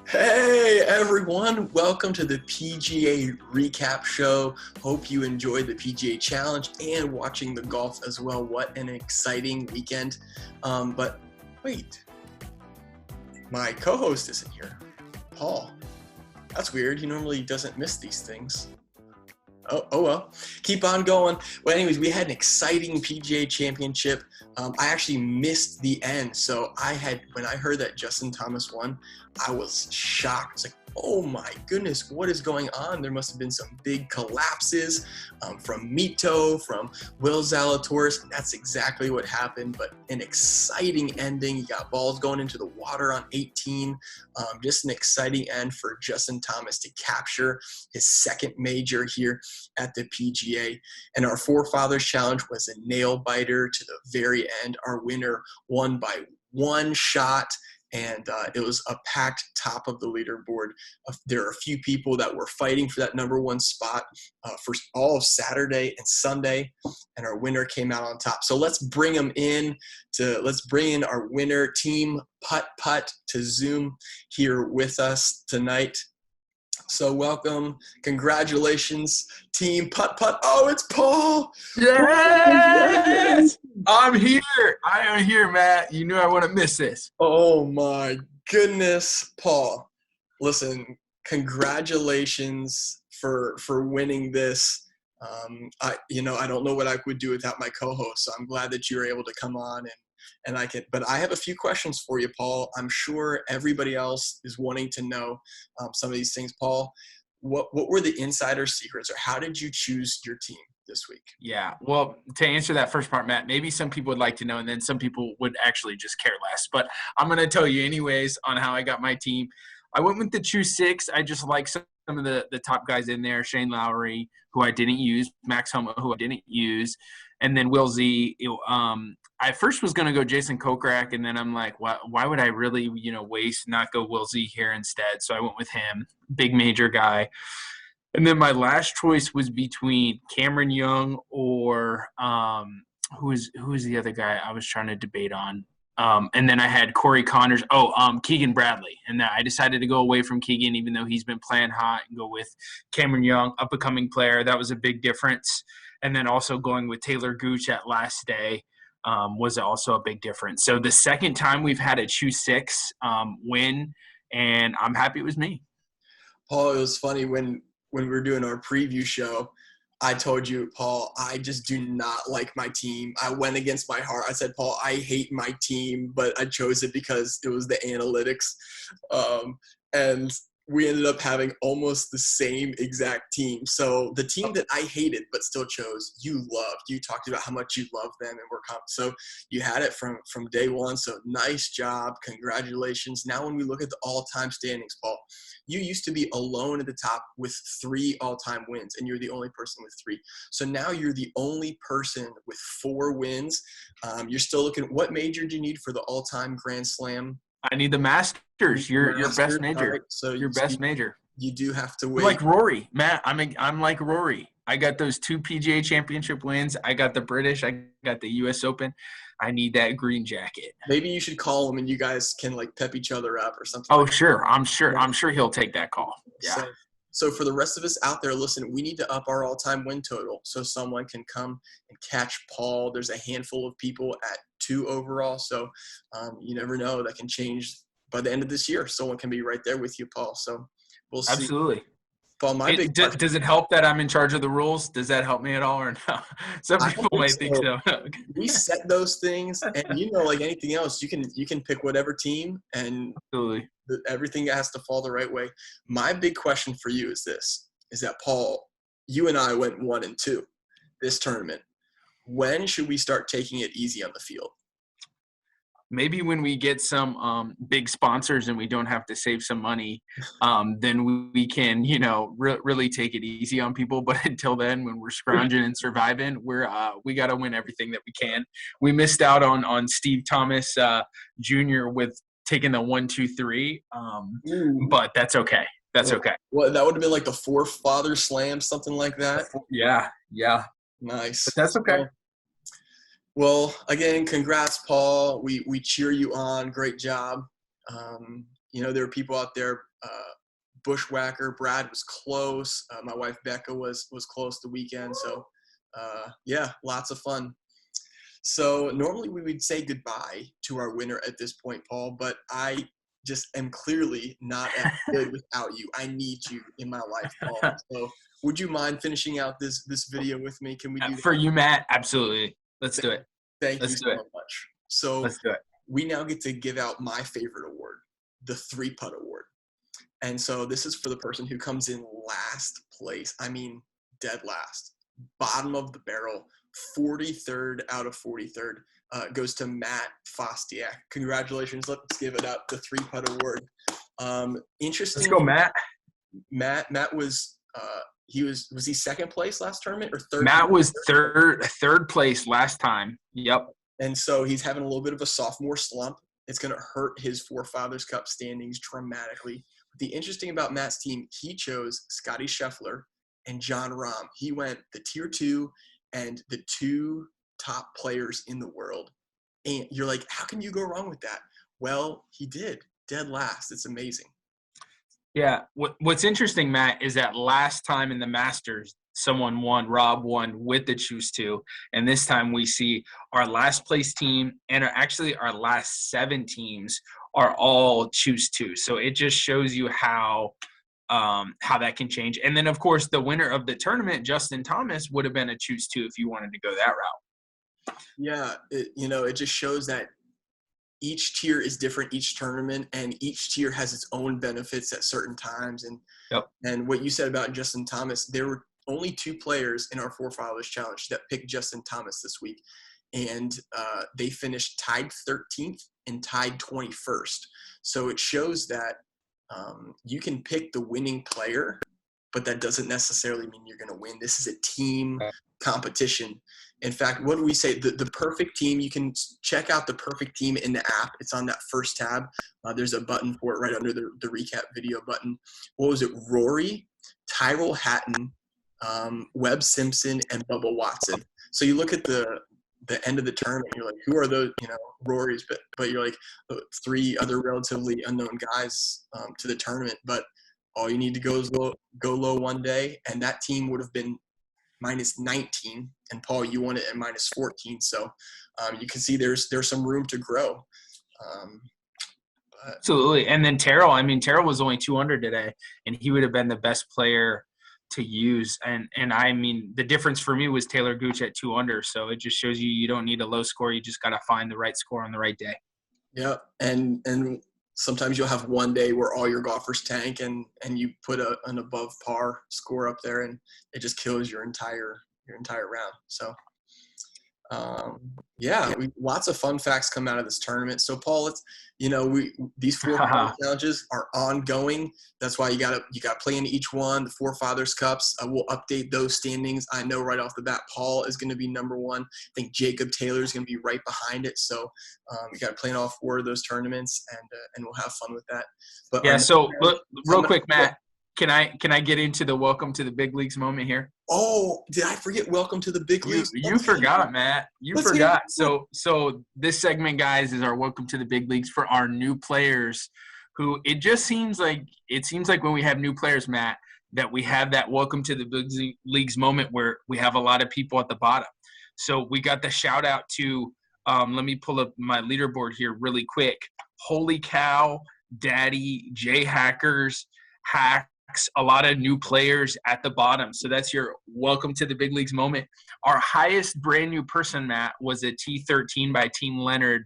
Hey everyone, welcome to the PGA Recap Show. Hope you enjoyed the PGA Challenge and watching the golf as well. What an exciting weekend. But wait, my co-host isn't here. Paul. That's weird. He normally doesn't miss these things. Oh well, keep on going. Well, anyways, we had an exciting PGA Championship. I actually missed the end. So when I heard that Justin Thomas won, I was shocked. It's like, oh my goodness, what is going on? There must have been some big collapses from Mito, from Will Zalatoris. That's exactly what happened, but an exciting ending. You got balls going into the water on 18. Just an exciting end for Justin Thomas to capture his second major here at the PGA. And our Fore Fathers Challenge was a nail biter to the very end. Our winner won by one shot. And it was a packed top of the leaderboard. There are a few people that were fighting for that number one spot for all of Saturday and Sunday, and our winner came out on top. So let's bring in our winner, Team Putt, to Zoom here with us tonight. So welcome, congratulations, Team Putt. Oh, it's Paul. Yes! I'm here. I am here, Matt. You knew I wouldn't miss this. Oh my goodness, Paul. Listen, congratulations for winning this. I don't know what I would do without my co-host, so I'm glad that you were able to come on and but I have a few questions for you, Paul. I'm sure everybody else is wanting to know some of these things. Paul, what were the insider secrets, or how did you choose your team this week? Yeah, well, to answer that first part, Matt, maybe some people would like to know, and then some people would actually just care less. But I'm going to tell you anyways on how I got my team. I went with the true six. I just like some of the top guys in there. Shane Lowry, who I didn't use. Max Homa, who I didn't use. And then Will Z. I first was going to go Jason Kokrak, and then I'm like, why would I really, not go Will Z here instead? So I went with him, big major guy. And then my last choice was between Cameron Young or who is the other guy I was trying to debate on. And then I had Corey Connors. Keegan Bradley. And I decided to go away from Keegan, even though he's been playing hot, and go with Cameron Young, up-and-coming player. That was a big difference. And then also going with Taylor Gooch at last day was also a big difference. So the second time we've had a choose six win, and I'm happy it was me. Paul, it was funny when we were doing our preview show, I told you, Paul, I just do not like my team. I went against my heart. I said, Paul, I hate my team, but I chose it because it was the analytics. And we ended up having almost the same exact team. So the team that I hated but still chose, you loved. You talked about how much you love them, and so you had it from day one. So nice job. Congratulations. Now when we look at the all-time standings, Paul, you used to be alone at the top with 3 all-time wins, and you're the only person with 3. So now you're the only person with 4 wins. You're still looking – what major do you need for the all-time Grand Slam? I need the Masters. Your best major. Right. So your best major. You do have to wait. Like Rory, Matt. I'm like Rory. I got those 2 PGA Championship wins. I got the British. I got the U.S. Open. I need that green jacket. Maybe you should call him and you guys can pep each other up or something. Oh, sure. I'm sure he'll take that call. Yeah. So for the rest of us out there, listen, we need to up our all-time win total so someone can come and catch Paul. There's a handful of people at 2 overall, so you never know. That can change by the end of this year. Someone can be right there with you, Paul. So we'll see. Absolutely. Paul, does it help that I'm in charge of the rules? Does that help me at all or no? Some people might think so. We set those things, and like anything else, you can pick whatever team, and absolutely everything has to fall the right way. My big question for you is that Paul, you and I went 1-2 this tournament. When should we start taking it easy on the field? Maybe when we get some big sponsors and we don't have to save some money, then we can, really take it easy on people. But until then, when we're scrounging and surviving, we got to win everything that we can. We missed out on Steve Thomas Jr. with taking the 1, 2, 3, but that's okay. That's okay. Well, that would have been like the Fore Fathers Slam, something like that. Yeah. Nice. But that's okay. Well, again, congrats, Paul. We cheer you on. Great job. there were people out there. Bushwhacker Brad was close. My wife Becca was close the weekend. So yeah, lots of fun. So normally we would say goodbye to our winner at this point, Paul, but I just am clearly not as good without you. I need you in my life, Paul. So would you mind finishing out this video with me? Can we do that? For you, Matt? Absolutely. Let's do it. Thank you so much. So let's do it. We now get to give out my favorite award, the 3-putt award. And so this is for the person who comes in last place. I mean, dead last, bottom of the barrel, 43rd out of 43rd, goes to Matt Fostiak. Congratulations. Let's give it up, the 3-putt award. Interesting. Let's go, Matt. Matt was was he second place last tournament or third? Matt was third place last time. Yep. And so he's having a little bit of a sophomore slump. It's going to hurt his Fore Fathers Cup standings dramatically. The interesting about Matt's team, he chose Scotty Scheffler and John Rahm. He went the tier 2 and the 2 top players in the world. And you're like, how can you go wrong with that? Well, he did. Dead last. It's amazing. Yeah. What's interesting, Matt, is that last time in the Masters, someone won, Rob won with the Choose 2. And this time we see our last place team and actually our last 7 teams are all Choose 2. So it just shows you how that can change. And then, of course, the winner of the tournament, Justin Thomas, would have been a Choose 2 if you wanted to go that route. Yeah. It just shows that each tier is different each tournament, and each tier has its own benefits at certain times. And And what you said about Justin Thomas, there were only 2 players in our Fore Fathers Challenge that picked Justin Thomas this week, and they finished tied 13th and tied 21st. So it shows that you can pick the winning player, but that doesn't necessarily mean you're going to win. This is a team competition. In fact, what do we say? The perfect team, you can check out the perfect team in the app. It's on that first tab. There's a button for it right under the recap video button. What was it? Rory, Tyrrell Hatton, Webb Simpson, and Bubba Watson. So you look at the end of the tournament, you're like, who are those, Rorys? But you're like 3 other relatively unknown guys to the tournament. But all you need to go is go low one day, and that team would have been minus 19. And Paul, you won it at minus 14. So you can see there's some room to grow. Absolutely. And then Terrell was only 2 under today, and he would have been the best player to use. And I mean, the difference for me was Taylor Gooch at 2 under. So it just shows you don't need a low score. You just got to find the right score on the right day. Yeah. And sometimes you'll have one day where all your golfers tank and you put an above par score up there, and it just kills your entire round. So lots of fun facts come out of this tournament. So Paul, these 4 challenges are ongoing. That's why you got to play in each one. The Fore Fathers Cups, we'll update those standings. I know right off the bat, Paul is going to be number 1. I think Jacob Taylor is going to be right behind it. So you got to play in all 4 of those tournaments, and we'll have fun with that. But yeah. So real quick, Matt, can I get into the welcome to the big leagues moment here? Oh, did I forget welcome to the big leagues? You forgot, Matt. You forgot. So this segment, guys, is our welcome to the big leagues for our new players who it seems like when we have new players, Matt, that we have that welcome to the big leagues moment where we have a lot of people at the bottom. So we got the shout out to let me pull up my leaderboard here really quick. Holy Cow, Daddy, J Hackers, Hacks, a lot of new players at the bottom. So that's your welcome to the big leagues moment. Our highest brand new person, Matt, was a T13 by Team Leonard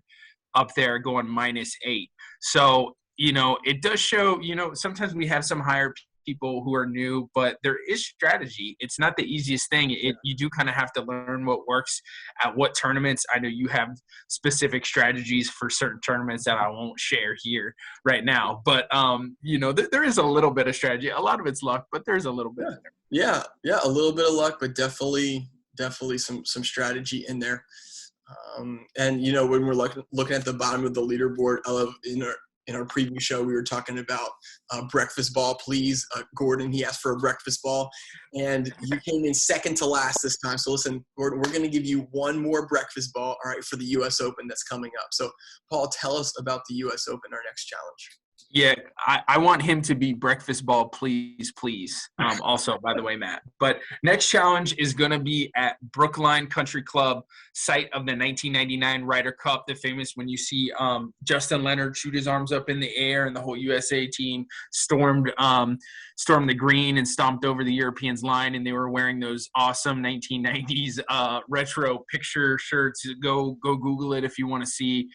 up there going -8. So, it does show, sometimes we have some higher people who are new, but there is strategy. It's not the easiest thing. You do kind of have to learn what works at what tournaments. I know you have specific strategies for certain tournaments that I won't share here right now, but there is a little bit of strategy. A lot of it's luck, but there's a little bit in there. Yeah, a little bit of luck, but definitely some strategy in there. And when we're looking at the bottom of the leaderboard, I love in our preview show, we were talking about breakfast ball, please. Gordon, he asked for a breakfast ball, and you came in second to last this time. So listen, Gordon, we're going to give you one more breakfast ball, all right, for the U.S. Open that's coming up. So, Paul, tell us about the U.S. Open, our next challenge. Yeah, I want him to be breakfast ball, please, please. Also, by the way, Matt. But next challenge is going to be at Brookline Country Club, site of the 1999 Ryder Cup, the famous when you see Justin Leonard shoot his arms up in the air and the whole USA team stormed the green and stomped over the Europeans' line, and they were wearing those awesome 1990s retro picture shirts. Go Google it if you want to see.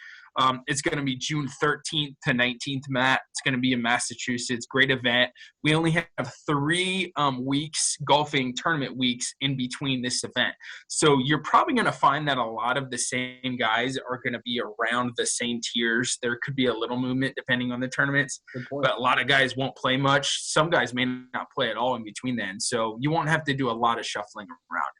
It's going to be June 13th to 19th, Matt. It's going to be in Massachusetts. Great event. We only have 3 weeks, golfing tournament weeks in between this event. So you're probably going to find that a lot of the same guys are going to be around the same tiers. There could be a little movement depending on the tournaments, but a lot of guys won't play much. Some guys may not play at all in between then. So you won't have to do a lot of shuffling around.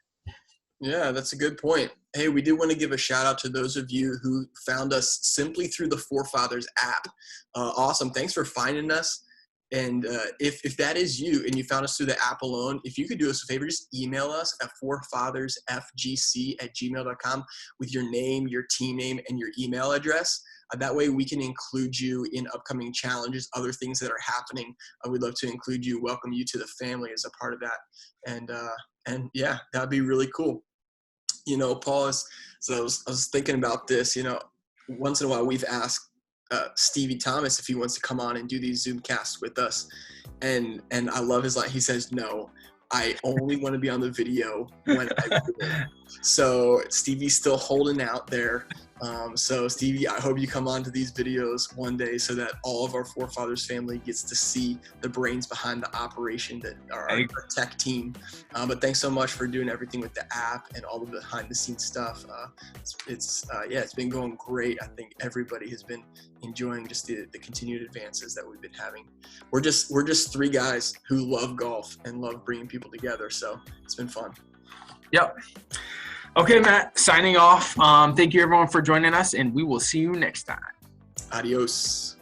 Yeah, that's a good point. Hey, we do want to give a shout out to those of you who found us simply through the Fore Fathers app. Awesome. Thanks for finding us. And if that is you and you found us through the app alone, if you could do us a favor, just email us at forefathersfgc@gmail.com with your name, your team name, and your email address. That way we can include you in upcoming challenges, other things that are happening. We'd love to include you, welcome you to the family as a part of that. And yeah, that'd be really cool. You know, Paul, I was thinking about this, you know, once in a while we've asked Stevie Thomas if he wants to come on and do these Zoom casts with us. And I love his line. He says, no, I only want to be on the video when I do it. So Stevie's still holding out there. So Stevie, I hope you come on to these videos one day so that all of our Fore Fathers family gets to see the brains behind the operation that are our tech team. But thanks so much for doing everything with the app and all the behind the scenes stuff. It's been going great. I think everybody has been enjoying just the continued advances that we've been having. We're just 3 guys who love golf and love bringing people together. So it's been fun. Yep. Okay, Matt, signing off. Thank you, everyone, for joining us, and we will see you next time. Adios.